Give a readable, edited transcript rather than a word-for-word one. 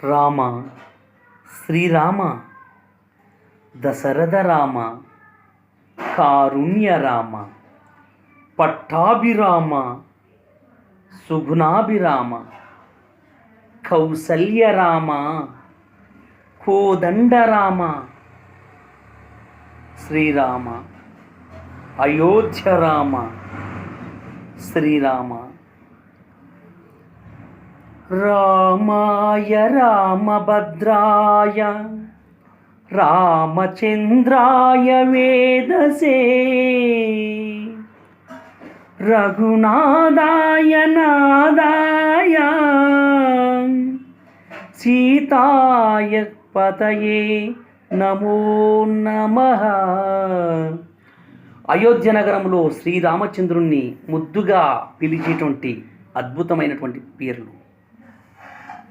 రామ, శ్రీరామ, దశరథ రామ, కారుణ్య రామ, పట్టాభిరామ, సుగుణాభిరామ, కౌసల్య రామ, కోదండ రామ, శ్రీరామ, అయోధ్య రామ, శ్రీరామ. రామాయ రామభద్రాయ రామచంద్రాయ వేదసే రఘునాథాయ నాదాయ సీతాయ పతయే నమో నమః. అయోధ్య నగరంలో శ్రీరామచంద్రుణ్ణి ముద్దుగా పిలిచేటువంటి అద్భుతమైనటువంటి పేర్లు.